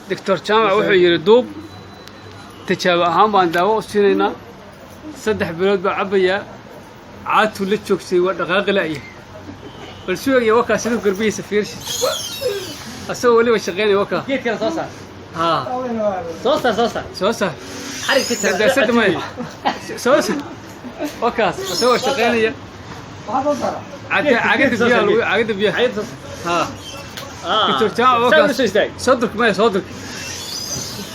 دكتور جامع وحو يردوب تجاب أهم بان داو سينينا صدح بلود بعبية عادتو لتشوكسي ودقاق لأيه والسوق يوكا سيدو قربيه سفيرش أسوه ولي وشغيني وكا كيف كده صوصة ها صوصة حرك كده داسد ماي صوصة وكاس أسوه شغيني عقد بيها ها دكتور جامع وكاس صدق ما صدق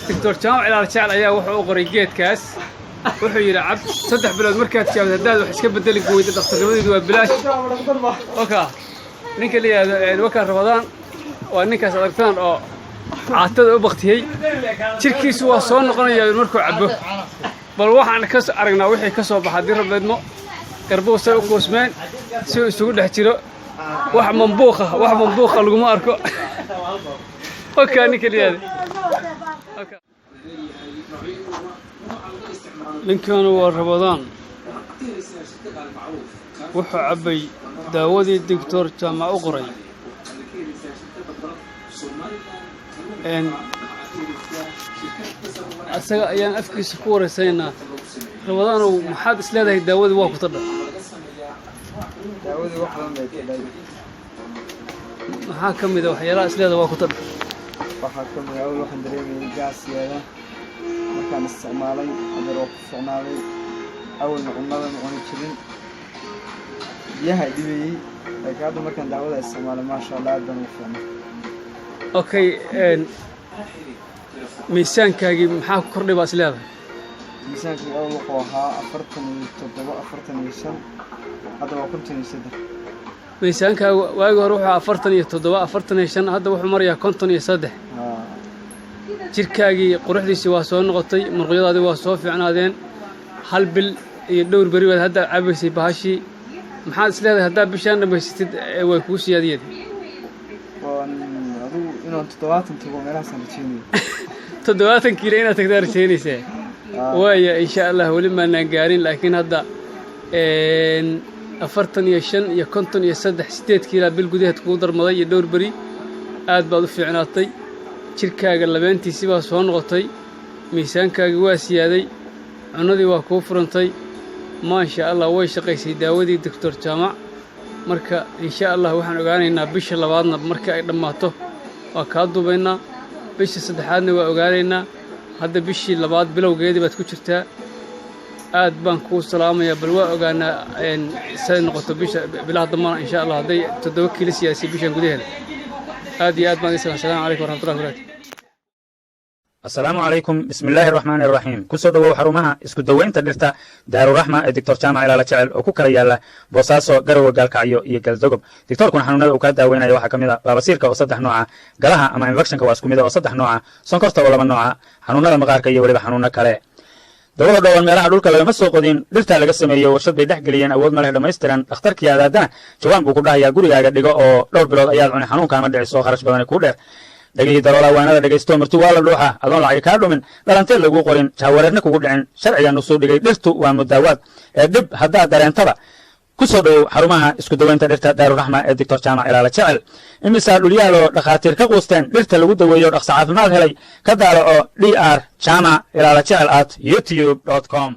دكتور جامع إلى الشعر أيها وحو قريجيت كاس وحو يلعب صدح بلاد مركات شاب هداد وحش كبدل قوي دكتور نمدي دوا بلاش وكا نينك اللي الوكا رمضان ونينك صدقتان أو عاتد وبختي شركي سوا صون نقنيا المركو عبه بل waxaan ka aragnaa wixii ka soo baxay dir rableedmo garbo soo qoosmeen soo isugu dhex jiro wax manbuuqa lagu ma arko okay ninka liyaad okay ninkan waa Ramadan wuxuu cabay daawadii doctor Jaamac u qoray asaga ayaan afkiisa ku wareysayna Ramadan oo maxaad isleedahay daawadu waa ku tadha daawadu wax badan bay tahay maxaa kamid ah waxyaalaha isleedahay waa ku tadha waxaa kamid ah waxaan dareemay gaasiyada markaan isticmaalay adoo ku fiicnaaday awalna cunnada aan jirin biyaha dhibiyay laakiin markaan daawada isticmaalay ma sha Allah aad u fiicnaa okay miisaankaagi maxaa ku kordhay baa isleedahay miisaanku wuxuu ahaa 47 hadda waa 53 miisaankaagu waagi hore wuxuu 47 45 hadda wuxuu marayaa 53 jirkaagii quruxdiisii waa soo noqotay murqyadaadii waa soo fiicnaadeen hal bil iyo dhowr bari baad hadda cabaysay bahashii maxaad isleedahay haddaa bishaan dhamaysatid way kuu siyaadiyeen inaan 70 tago meelaha sanadkiina 70 kiilo inaad tagtaa rajaynaysaa waaya insha Allah wali ma naan gaarin laakiin hadda 45 iyo 53 8 kiilo bil gudaheed ku darmaday iyo dhowr bari aad baad u fiicnaatay jirkaaga labeentiisii baa soo noqotay miisaankaaga waa siyaaday cunadii waa kuu furantay ma insha Allah way shaqaysay daawadii doctor Jaamac marka insha Allah waxaan ogaanaynaa bisha labaadna marka ay dhamaato waa ka duubaynaa bisha saddexaadna waa ogaanaynaa hadda bishii labaad bilowgeedii baad ku jirtaa aad baan kuu salaamayaa bal waa ogaanaa say noqoto bisha bilaha dambana insha Allah haday 7 kiilo siyaasi bishan gudaheeda aad iyo aad baan isla salaamu calaykum warahmatullahi wabarakatuh السلام عليكم بسم الله الرحمن الرحيم كسو دو حرمها اسكو دوينتا ديرتا دار الرحمه الدكتور جامع الى لا جعل او ku kala yaala boosaaso garow galkacyo iyo galdogob doctor kun xanuunada uu ka daaweynaayo waxa kamid ah baabasiirka oo 3 nooc ah galaha ama infectionka waa isku mid ah oo 3 nooc ah sonkorta oo 2 nooc ah xanuunada maqaarka iyo waliba xanuuna kale dawada dhawaan meelaha dhulka laga soo qodin dhirta laga sameeyo warshad bay dhaxgeliyeen awood ma leh dhameystiran dhakhtarkii aadaadana jawaan buu ku dhahayaa gurigaaga dhigo oo dhowr bilood ayaad cunay xanuunka ma dhiciso kharash badan ku dheer dhagay daroola waanada dhageysto marti waa la dhuuxa adoon lacag ka dhumin dhalanteed lagu qorin jaawareedna kugu dhicin sharciga noo soo dhigay dhirtu waa mudaawaad ee dib hadaa dareentada ku soo dhow xarumaha isku daweynta dhirta Daaru Raxma ee Dr. Jaamac Ilaala Jecel imisa dhulyaalo dhakhaatiir ka qoosteen dhirta lagu daweeyo dhaqso caafimaad helay ka daalo oo DR Jaamac Ilaala Jecel at youtube.com